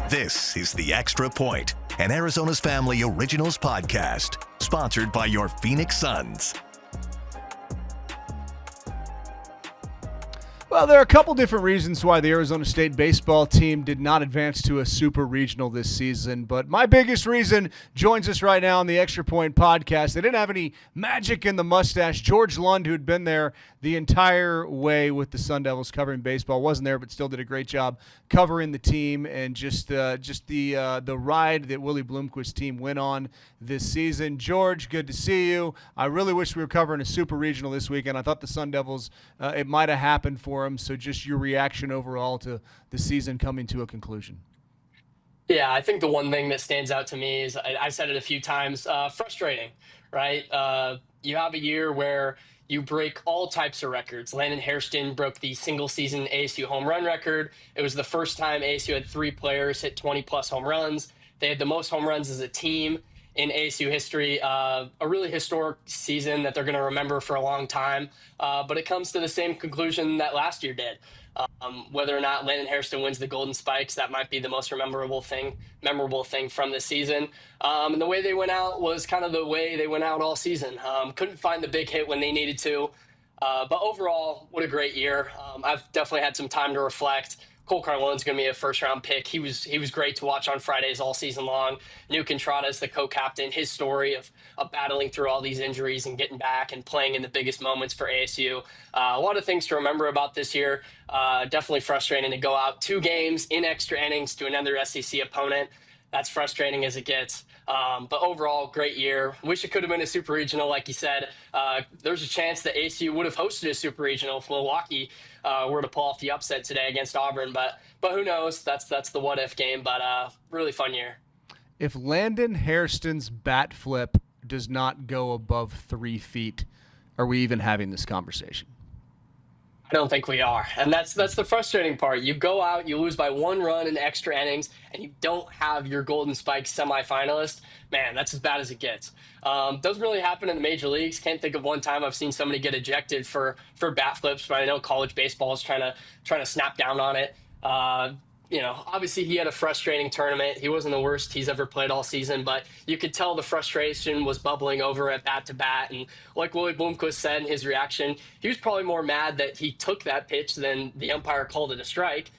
This is The Extra Point, an Arizona's Family Originals podcast, sponsored by your Phoenix Suns. Well, there are a couple different reasons why the Arizona State baseball team did not advance to a super regional this season, but my biggest reason joins us right now on the Extra Point podcast. They didn't have any magic in the mustache. George Lund, who had been there the entire way with the Sun Devils covering baseball, wasn't there, but still did a great job covering the team and just the ride that Willie Bloomquist team went on this season. George, good to see you. I really wish we were covering a super regional this weekend. I thought the Sun Devils, it might have happened for them. So just your reaction overall to the season coming to a conclusion. Yeah, I think the one thing that stands out to me is, I've said it a few times, frustrating, right? You have a year where you break all types of records. Landon Hairston broke the single-season ASU home run record. It was the first time ASU had 3 players hit 20-plus home runs. They had the most home runs as a team in ASU history, a really historic season that they're going to remember for a long time. But it comes to the same conclusion that last year did. Whether or not Landon Hairston wins the Golden Spikes, that might be the most memorable thing from this season. And the way they went out was kind of the way they went out all season. Couldn't find the big hit when they needed to. But overall, what a great year. I've definitely had some time to reflect. Cole Carlone's going to be a first-round pick. He was great to watch on Fridays all season long. New Contrada's the co-captain. His story of battling through all these injuries and getting back and playing in the biggest moments for ASU. A lot of things to remember about this year. Definitely frustrating to go out 2 games in extra innings to another SEC opponent. That's frustrating as it gets. But overall, great year. Wish it could have been a super regional, like you said. There's a chance that ASU would have hosted a super regional if Milwaukee were to pull off the upset today against Auburn. But who knows? That's the what if game. But really fun year. If Landon Hairston's bat flip does not go above 3 feet, are we even having this conversation? I don't think we are. And that's the frustrating part. You go out, you lose by 1 run in extra innings, and you don't have your Golden Spikes semifinalist. Man, that's as bad as it gets. Doesn't really happen in the major leagues. Can't think of one time I've seen somebody get ejected for bat flips, but I know college baseball is trying to snap down on it. Obviously he had a frustrating tournament. He wasn't the worst he's ever played all season, but you could tell the frustration was bubbling over at bat to bat. And like Willie Bloomquist said in his reaction, he was probably more mad that he took that pitch than the umpire called it a strike.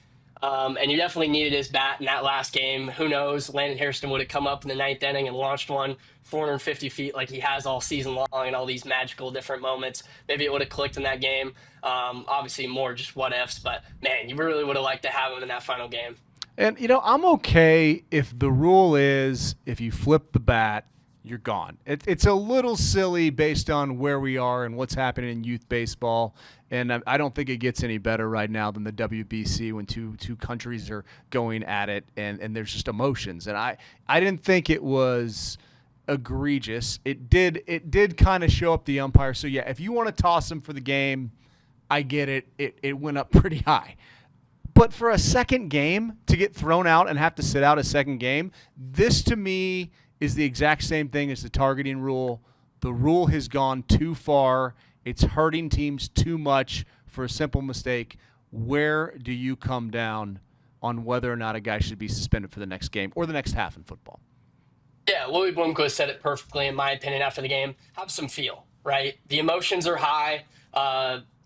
And he definitely needed his bat in that last game. Who knows? Landon Hairston would have come up in the 9th inning and launched one 450 feet like he has all season long in all these magical different moments. Maybe it would have clicked in that game. Obviously more just what ifs, but man, you really would have liked to have him in that final game. And, I'm okay if the rule is if you flip the bat, you're gone. It's a little silly based on where we are and what's happening in youth baseball. And I don't think it gets any better right now than the WBC when two countries are going at it and there's just emotions. And I didn't think it was egregious. It did kind of show up the umpire. So, yeah, if you want to toss him for the game, I get it. It went up pretty high. But for a second game to get thrown out and have to sit out a second game, this to me is the exact same thing as the targeting rule. The rule has gone too far. It's hurting teams too much for a simple mistake. Where do you come down on whether or not a guy should be suspended for the next game or the next half in football? Yeah, Willie Bloomquist said it perfectly, in my opinion, after the game. Have some feel, right? The emotions are high.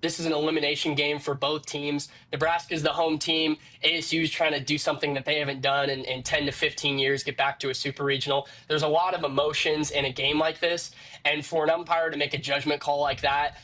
This is an elimination game for both teams. Nebraska's the home team. ASU's trying to do something that they haven't done in 10 to 15 years, get back to a super regional. There's a lot of emotions in a game like this. And for an umpire to make a judgment call like that,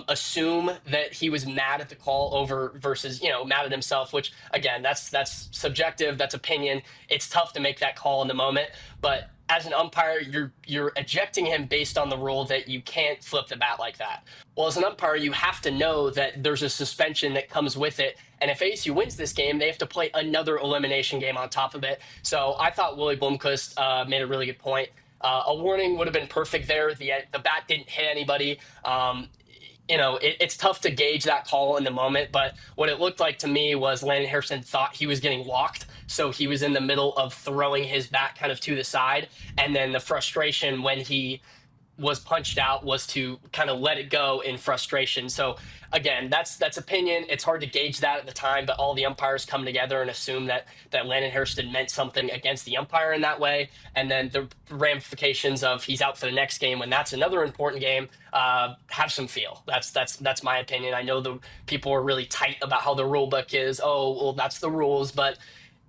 assume that he was mad at the call over versus, mad at himself, which, again, that's subjective, that's opinion. It's tough to make that call in the moment. But as an umpire, you're ejecting him based on the rule that you can't flip the bat like that. Well, as an umpire, you have to know that there's a suspension that comes with it. And if ASU wins this game, they have to play another elimination game on top of it. So I thought Willie Bloomquist made a really good point. A warning would have been perfect there. The bat didn't hit anybody. It's tough to gauge that call in the moment, but what it looked like to me was Landon Hairston thought he was getting walked, so he was in the middle of throwing his bat kind of to the side, and then the frustration when he was punched out was to kind of let it go in frustration. So again, that's opinion. It's hard to gauge that at the time, but all the umpires come together and assume that Landon Hairston meant something against the umpire in that way, and then the ramifications of he's out for the next game when that's another important game have some feel. That's my opinion. I know the people are really tight about how the rule book is. Oh, well, that's the rules, but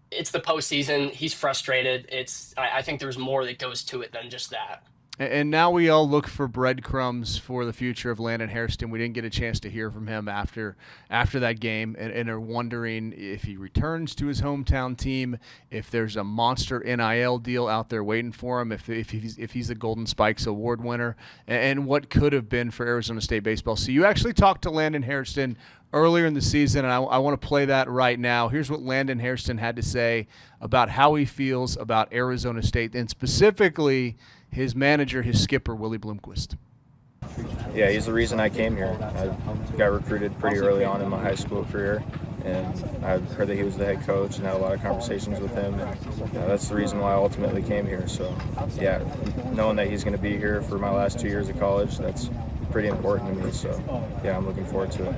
it's the postseason. He's frustrated. I think there's more that goes to it than just that. And now we all look for breadcrumbs for the future of Landon Hairston. We didn't get a chance to hear from him after that game, and are wondering if he returns to his hometown team, if there's a monster NIL deal out there waiting for him, if he's a Golden Spikes Award winner, and what could have been for Arizona State baseball. So you actually talked to Landon Hairston earlier in the season, and I want to play that right now. Here's what Landon Hairston had to say about how he feels about Arizona State, and specifically his manager, his skipper, Willie Bloomquist. Yeah, he's the reason I came here. I got recruited pretty early on in my high school career, and I heard that he was the head coach and had a lot of conversations with him, and that's the reason why I ultimately came here. So, yeah, knowing that he's going to be here for my last 2 years of college, that's pretty important to me. So, yeah, I'm looking forward to it.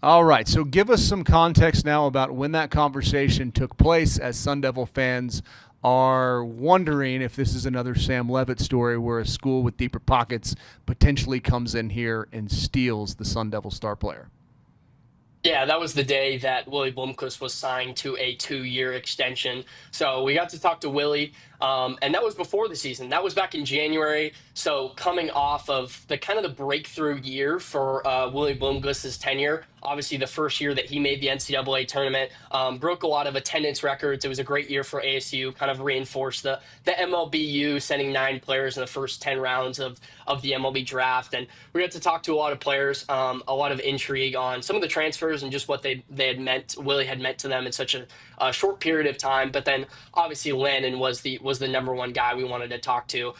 All right, so give us some context now about when that conversation took place, as Sun Devil fans are wondering if this is another Sam Levitt story where a school with deeper pockets potentially comes in here and steals the Sun Devil star player. Yeah, that was the day that Willie Bloomquist was signed to a 2-year extension. So we got to talk to Willie, and that was before the season. That was back in January. So coming off of the kind of the breakthrough year for Willie Bloomquist's tenure, obviously the first year that he made the NCAA tournament, broke a lot of attendance records. It was a great year for ASU, kind of reinforced the MLBU, sending 9 players in the first 10 rounds of the MLB draft. And we got to talk to a lot of players, a lot of intrigue on some of the transfers and just what they had meant, Willie had meant to them in such a short period of time. But then obviously Landon was the number one guy we wanted to talk to.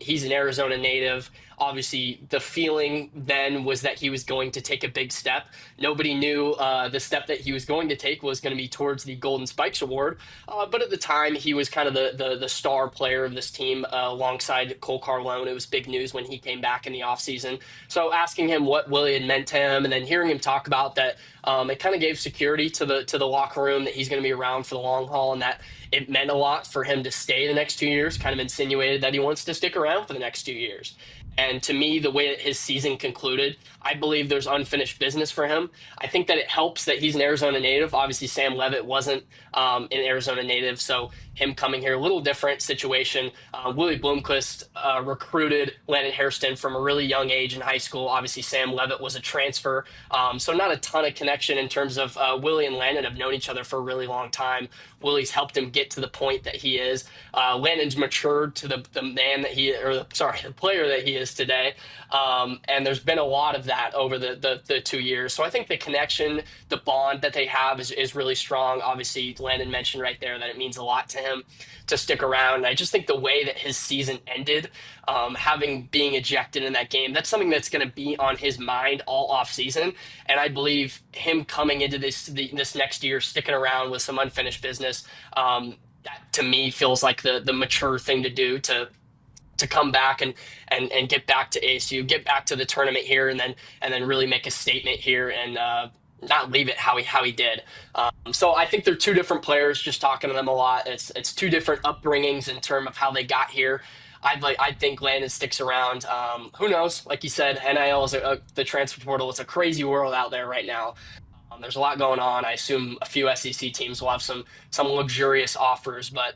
He's an Arizona native. Obviously, the feeling then was that he was going to take a big step. Nobody knew the step that he was going to take was going to be towards the Golden Spikes Award. But at the time, he was kind of the star player of this team alongside Cole Carlone. It was big news when he came back in the offseason. So asking him what Willie had meant to him, and then hearing him talk about that, it kind of gave security to the locker room that he's going to be around for the long haul, and that it meant a lot for him to stay the next 2 years, kind of insinuated that he wants to stick around for the next 2 years. And to me, the way that his season concluded, I believe there's unfinished business for him. I think that it helps that he's an Arizona native. Obviously, Sam Levitt wasn't an Arizona native, so him coming here, a little different situation. Willie Bloomquist recruited Landon Hairston from a really young age in high school. Obviously, Sam Levitt was a transfer, so not a ton of connection in terms of Willie and Landon have known each other for a really long time. Willie's helped him get to the point that he is. Landon's matured to the man that the player that he is today. And there's been a lot of that over the 2 years. So I think the connection, the bond that they have is really strong. Obviously, Landon mentioned right there that it means a lot to him to stick around. And I just think the way that his season ended, being ejected in that game, that's something that's going to be on his mind all off season. And I believe him coming into this next year, sticking around with some unfinished business, that to me feels like the mature thing to do to come back and get back to ASU, get back to the tournament here, and then really make a statement here and not leave it how he did. So I think they're two different players. Just talking to them a lot, it's two different upbringings in terms of how they got here. I think Landon sticks around. Who knows? Like you said, NIL is the transfer portal. It's a crazy world out there right now. There's a lot going on. I assume a few SEC teams will have some luxurious offers, but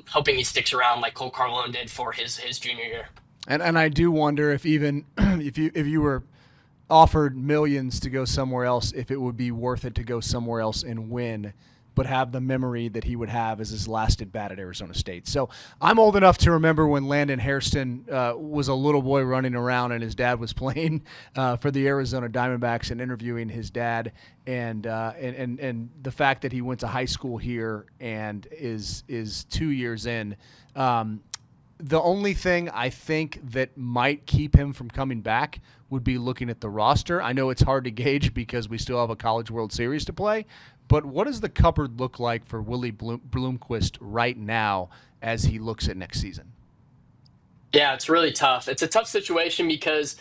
hoping he sticks around like Cole Carlone did for his junior year. And I do wonder if even if you were offered millions to go somewhere else, if it would be worth it to go somewhere else and win, but have the memory that he would have as his last at bat at Arizona State. So I'm old enough to remember when Landon Hairston was a little boy running around and his dad was playing for the Arizona Diamondbacks and interviewing his dad, and the fact that he went to high school here and is 2 years in. The only thing I think that might keep him from coming back would be looking at the roster. I know it's hard to gauge because we still have a College World Series to play, but what does the cupboard look like for Willie Bloomquist right now as he looks at next season? Yeah, it's really tough. It's a tough situation because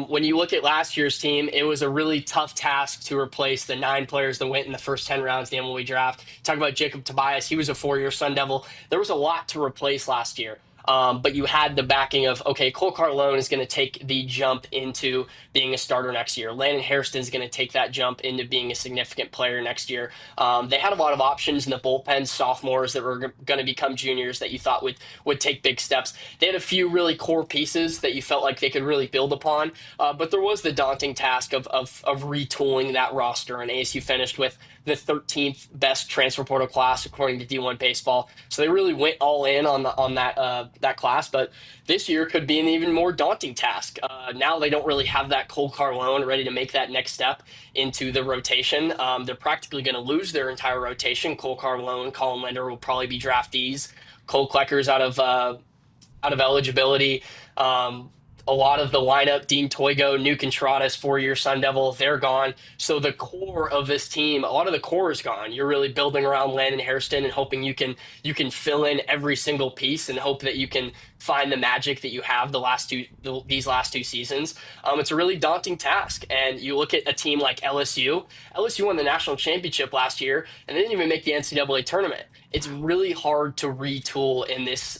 when you look at last year's team, it was a really tough task to replace the 9 players that went in the first 10 rounds of the MLB draft. Talk about Jacob Tobias. He was a 4-year Sun Devil. There was a lot to replace last year. But you had the backing of, okay, Cole Carlone is going to take the jump into being a starter next year. Landon Hairston is going to take that jump into being a significant player next year. They had a lot of options in the bullpen, sophomores that were going to become juniors that you thought would take big steps. They had a few really core pieces that you felt like they could really build upon, but there was the daunting task of retooling that roster, and ASU finished with the 13th best transfer portal class according to D1 Baseball. So they really went all in on that class. But this year could be an even more daunting task. Now they don't really have that Cole Carlone ready to make that next step into the rotation. They're practically going to lose their entire rotation. Cole Carlone, Colin Linder will probably be draftees. Cole Klecker's out of eligibility. A lot of the lineup, Dean Toigo, Nuke Contradas, 4-year Sun Devil, they're gone. So the core of this team, a lot of the core is gone. You're really building around Landon Hairston and hoping you can fill in every single piece and hope that you can find the magic that you have these last two seasons. It's a really daunting task. And you look at a team like LSU. LSU won the national championship last year and they didn't even make the NCAA tournament. It's really hard to retool in this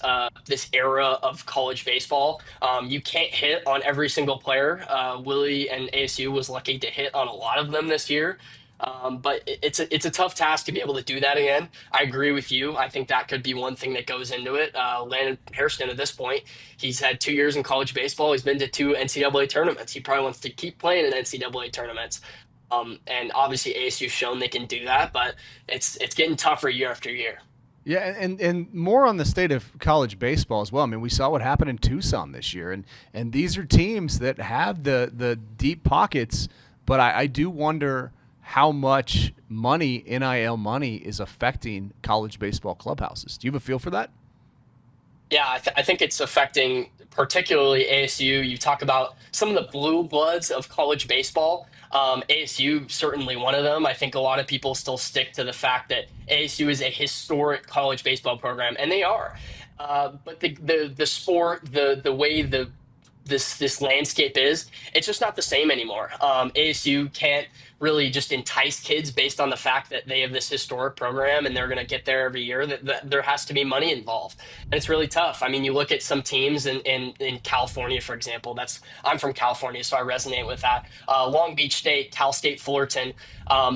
era of college baseball. You can't hit on every single player. Willie and ASU was lucky to hit on a lot of them this year. But it's a tough task to be able to do that again. I agree with you. I think that could be one thing that goes into it. Landon Hairston, at this point, he's had 2 years in college baseball. He's been to 2 NCAA tournaments. He probably wants to keep playing in NCAA tournaments. And obviously ASU's shown they can do that, but it's getting tougher year after year. Yeah, and more on the state of college baseball as well. I mean, we saw what happened in Tucson this year, and these are teams that have the deep pockets, but I do wonder how much money, NIL money, is affecting college baseball clubhouses. Do you have a feel for that? Yeah, I think it's affecting particularly ASU. You talk about some of the blue bloods of college baseball. ASU certainly one of them. I think a lot of people still stick to the fact that ASU is a historic college baseball program, and they are. But the sport, the way this landscape is, it's just not the same anymore. ASU can't really just entice kids based on the fact that they have this historic program and they're going to get there every year. That there has to be money involved, and it's really tough. I mean, you look at some teams in California, for example. I'm from California, so I resonate with that. Long Beach State, Cal State Fullerton.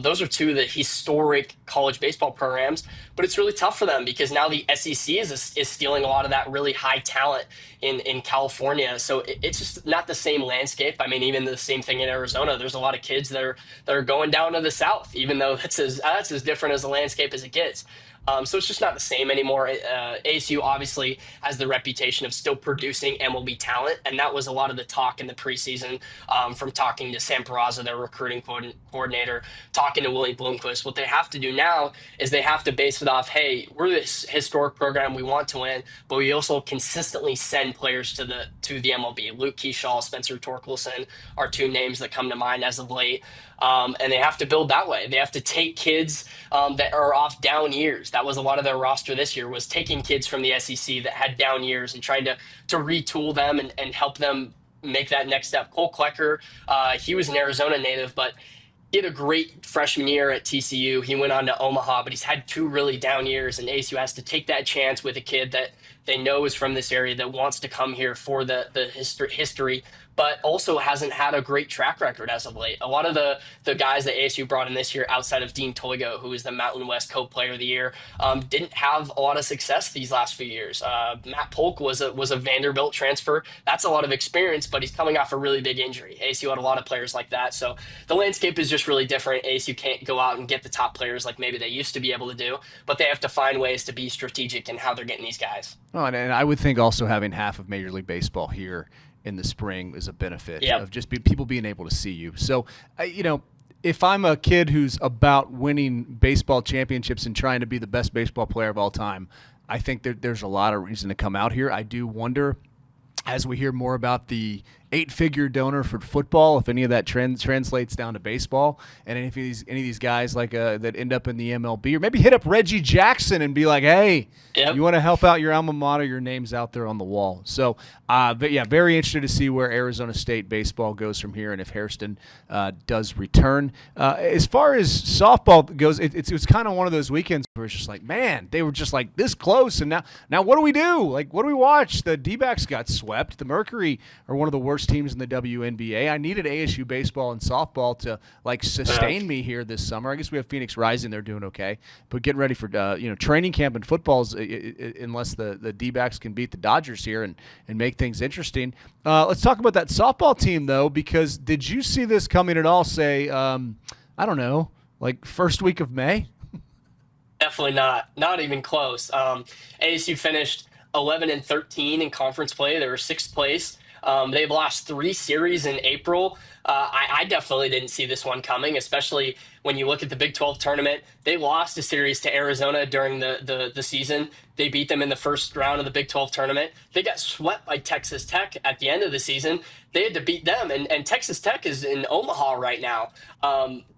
Those are 2 of the historic college baseball programs, but it's really tough for them because now the SEC is stealing a lot of that really high talent in California. So it's just not the same landscape. I mean, even the same thing in Arizona. There's a lot of kids that are going down to the South, even though that's as different as a landscape as it gets. So it's just not the same anymore. ASU obviously has the reputation of still producing MLB talent, and that was a lot of the talk in the preseason from talking to Sam Peraza, their recruiting coordinator, talking to Willie Bloomquist. What they have to do now is they have to base it off, hey, we're this historic program, we want to win, but we also consistently send players to the MLB. Luke Keyshaw, Spencer Torkelson are 2 names that come to mind as of late. And they have to build that way. They have to take kids that are off down years. That was a lot of their roster this year, was taking kids from the SEC that had down years and trying to retool them and help them make that next step. Cole Klecker, he was an Arizona native, but he had a great freshman year at TCU. He went on to Omaha, but he's had 2 really down years, and ASU has to take that chance with a kid that they know is from this area that wants to come here for the history, but also hasn't had a great track record as of late. A lot of the guys that ASU brought in this year, outside of Dean Toigo, who is the Mountain West Co-Player of the Year, didn't have a lot of success these last few years. Matt Polk was a Vanderbilt transfer. That's a lot of experience, but he's coming off a really big injury. ASU had a lot of players like that. So the landscape is just really different. ASU can't go out and get the top players like maybe they used to be able to do, but they have to find ways to be strategic in how they're getting these guys. Oh, and I would think also having half of Major League Baseball here in the spring is a benefit of just people being able to see you. So, if I'm a kid who's about winning baseball championships and trying to be the best baseball player of all time, I think there's a lot of reason to come out here. I do wonder, as we hear more about the 8-figure donor for football, if any of that translates down to baseball, and any of these guys like that end up in the MLB, or maybe hit up Reggie Jackson and be like, hey, you want to help out your alma mater, your name's out there on the wall. So, but yeah, very interested to see where Arizona State baseball goes from here, and if Hairston does return. As far as softball goes, it was kind of one of those weekends where it's just like, man, they were just like this close, and now what do we do? Like, what do we watch? The D-backs got swept. The Mercury are one of the worst teams in the WNBA. I needed ASU baseball and softball to like sustain me here this summer. I guess we have Phoenix Rising; they're doing okay, but getting ready for training camp and footballs. Unless the D-backs can beat the Dodgers here and make things interesting. Let's talk about that softball team though, because did you see this coming at all? Say, I don't know, like first week of May. Definitely not even close. ASU finished 11-13 in conference play. They were sixth place. They've lost 3 series in April. I definitely didn't see this one coming, especially when you look at the Big 12 tournament. They lost a series to Arizona during the season. They beat them in the first round of the Big 12 tournament. They got swept by Texas Tech at the end of the season. They had to beat them, and Texas Tech is in Omaha right now.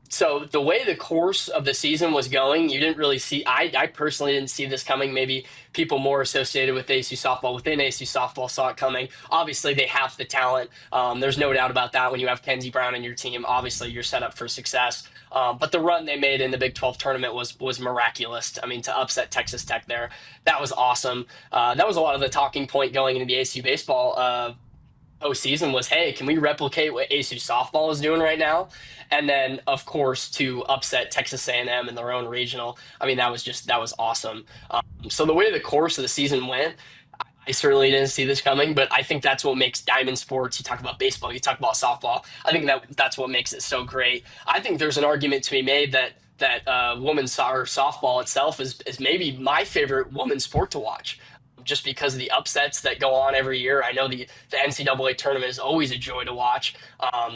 So the way the course of the season was going, you didn't really see. I personally didn't see this coming. Maybe people more associated with ASU softball within ASU softball saw it coming. Obviously, they have the talent. There's no doubt about that. When you have Kenzie Brown in your team, obviously you're set up for success. But the run they made in the Big 12 tournament was miraculous. I mean, to upset Texas Tech there, that was awesome. That was a lot of the talking point going into the ASU baseball postseason was, hey, can we replicate what ASU softball is doing right now? And then, of course, to upset Texas A&M in their own regional. I mean, that was awesome. So the way the course of the season went, I certainly didn't see this coming, but I think that's what makes diamond sports. You talk about baseball, you talk about softball. I think that's what makes it so great. I think there's an argument to be made that women's softball itself is maybe my favorite women's sport to watch, just because of the upsets that go on every year. I know the NCAA tournament is always a joy to watch.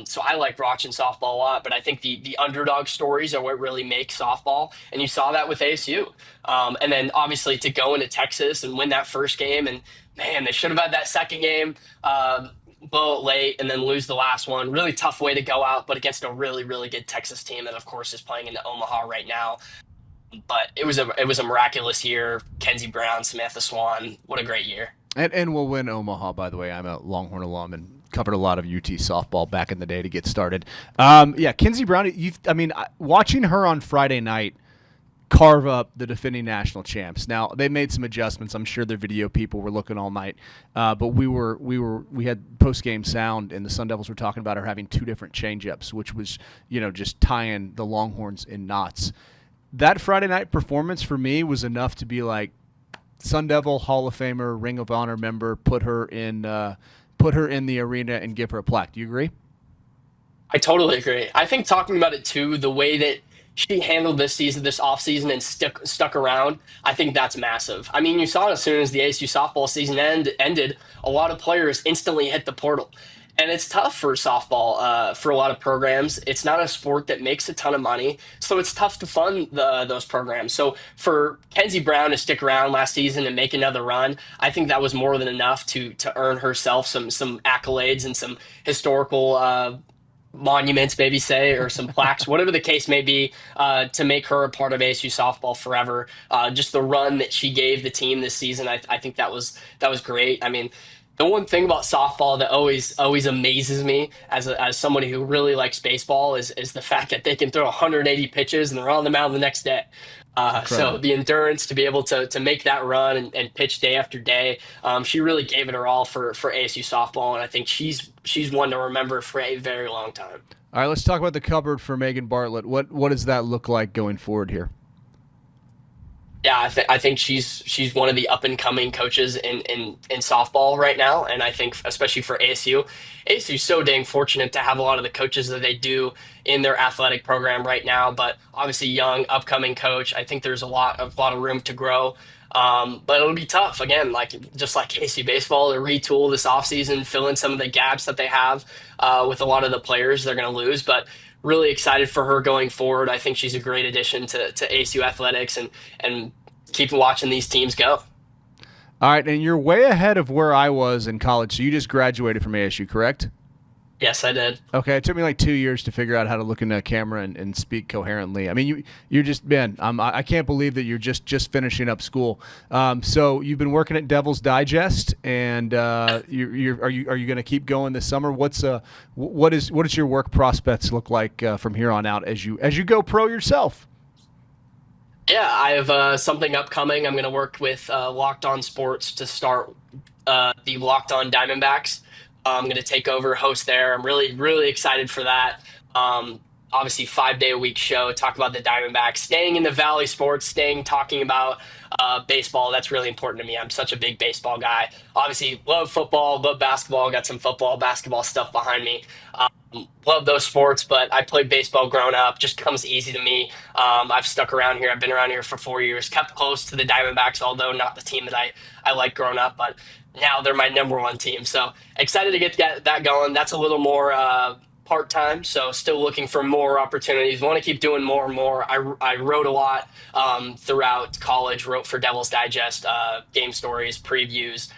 So I like watching softball a lot, but I think the underdog stories are what really make softball. And you saw that with ASU. And then obviously to go into Texas and win that first game, and man, they should have had that second game, blow it late and then lose the last one. Really tough way to go out, but against a really, really good Texas team that of course is playing in Omaha right now. But it was a miraculous year. Kenzie Brown, Samantha Swan, what a great year. And we'll win Omaha, by the way. I'm a Longhorn alum and covered a lot of UT softball back in the day to get started. Kenzie Brown, watching her on Friday night carve up the defending national champs. Now, they made some adjustments. I'm sure their video people were looking all night. But we had post-game sound, and the Sun Devils were talking about her having 2 different changeups, which was, just tying the Longhorns in knots. That Friday night performance for me was enough to be like, Sun Devil Hall of Famer, Ring of Honor member, put her in the arena and give her a plaque. Do you agree? I totally agree. I think talking about it too, the way that she handled this offseason and stuck around, I think that's massive. I mean, you saw as soon as the ASU softball season ended, a lot of players instantly hit the portal. And it's tough for softball for a lot of programs. It's not a sport that makes a ton of money, so it's tough to fund those programs. So for Kenzie Brown to stick around last season and make another run, I think that was more than enough to earn herself some accolades and some historical monuments, maybe say, or some plaques, whatever the case may be, to make her a part of ASU softball forever. Just the run that she gave the team this season, I think that was great. I mean, the one thing about softball that always amazes me as somebody who really likes baseball is the fact that they can throw 180 pitches and they're on the mound the next day. So the endurance to be able to make that run and pitch day after day, she really gave it her all for ASU softball, and I think she's one to remember for a very long time. All right, let's talk about the cupboard for Megan Bartlett. What does that look like going forward here? Yeah, I think she's one of the up and coming coaches in softball right now, and I think especially for ASU is so dang fortunate to have a lot of the coaches that they do in their athletic program right now. But obviously, young upcoming coach, I think there's a lot of room to grow. But it'll be tough again, just like ASU baseball, to retool this offseason, fill in some of the gaps that they have with a lot of the players they're going to lose, but. Really excited for her going forward. I think she's a great addition to ASU athletics and keep watching these teams go. All right, and you're way ahead of where I was in college. So you just graduated from ASU, correct? Yes, I did. Okay, it took me like 2 years to figure out how to look into a camera and speak coherently. I mean, you're just, man, I can't believe that you're just finishing up school. So you've been working at Devil's Digest, and are you going to keep going this summer? What does your work prospects look like from here on out as you go pro yourself? Yeah, I have something upcoming. I'm going to work with Locked On Sports to start the Locked On Diamondbacks. I'm going to take over host there. I'm really, really excited for that. Obviously, 5-day-a-week show, talk about the Diamondbacks, staying in the Valley sports, talking about baseball. That's really important to me. I'm such a big baseball guy. Obviously, love football, love basketball. Got some football, basketball stuff behind me. Love those sports, but I played baseball growing up. Just comes easy to me. I've stuck around here. I've been around here for 4 years, kept close to the Diamondbacks, although not the team that I liked growing up, but now they're my number one team. So excited to get that going. That's a little more part-time, so still looking for more opportunities. Want to keep doing more and more. I wrote a lot throughout college, wrote for Devil's Digest, game stories, previews.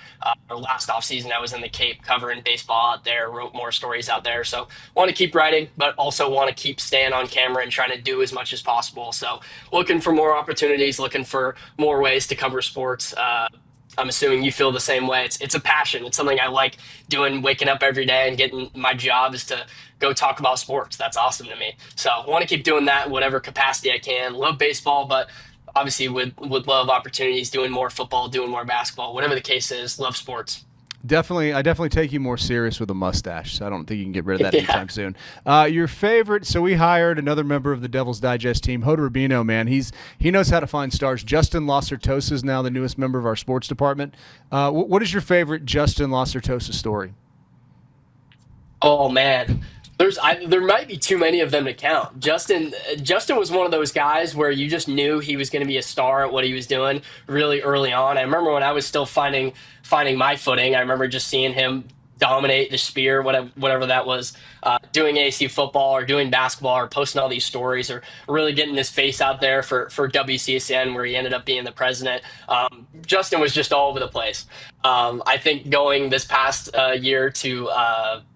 Last offseason, I was in the Cape covering baseball out there, wrote more stories out there. So want to keep writing, but also want to keep staying on camera and trying to do as much as possible. So looking for more opportunities, looking for more ways to cover sports. I'm assuming you feel the same way. It's a passion. It's something I like doing, waking up every day and getting my job is to go talk about sports. That's awesome to me. So I want to keep doing that in whatever capacity I can. Love baseball, but obviously would love opportunities doing more football, doing more basketball, whatever the case is. Love sports. I definitely take you more serious with a mustache, so I don't think you can get rid of that anytime soon. Your favorite, so we hired another member of the Devil's Digest team, Hoda Rubino, man. He knows how to find stars. Justin Lacertosa is now the newest member of our sports department. What is your favorite Justin Lacertosa story? Oh, man. There might be too many of them to count. Justin was one of those guys where you just knew he was going to be a star at what he was doing really early on. I remember when I was still finding my footing, I remember just seeing him dominate the spear, whatever that was, doing AC football or doing basketball or posting all these stories or really getting his face out there for WCSN where he ended up being the president. Justin was just all over the place. I think going this past year to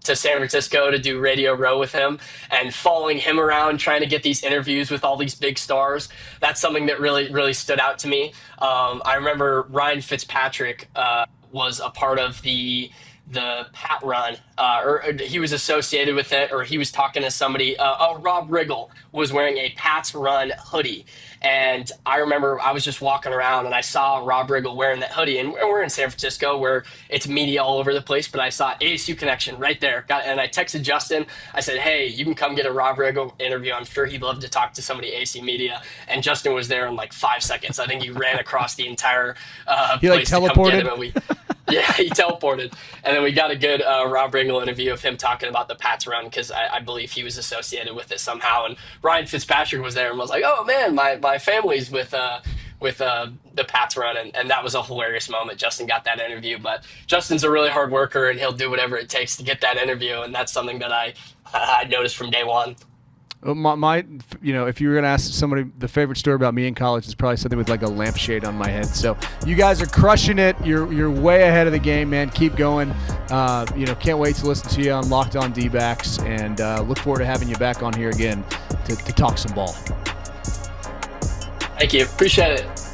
San Francisco to do Radio Row with him and following him around trying to get these interviews with all these big stars, that's something that really, really stood out to me. I remember Ryan Fitzpatrick was a part of the Pat Run, or he was associated with it, or he was talking to somebody. Rob Riggle was wearing a Pat's Run hoodie. And I remember I was just walking around and I saw Rob Riggle wearing that hoodie. And we're in San Francisco where it's media all over the place, but I saw ASU Connection right there. And I texted Justin. I said, hey, you can come get a Rob Riggle interview. I'm sure he'd love to talk to somebody at ASU Media. And Justin was there in like 5 seconds. I think he ran across the entire he place like teleported? to come get him. Yeah, he teleported. And then we got a good Rob Riggle interview of him talking about the Pats Run because I believe he was associated with it somehow. And Ryan Fitzpatrick was there and was like, oh, man, my family's with the Pats Run. And that was a hilarious moment. Justin got that interview. But Justin's a really hard worker, and he'll do whatever it takes to get that interview. And that's something that I noticed from day one. If you were going to ask somebody the favorite story about me in college, it's probably something with like a lampshade on my head. So you guys are crushing it. You're way ahead of the game, man. Keep going. Can't wait to listen to you on Locked On D-backs, and look forward to having you back on here again to talk some ball. Thank you. Appreciate it.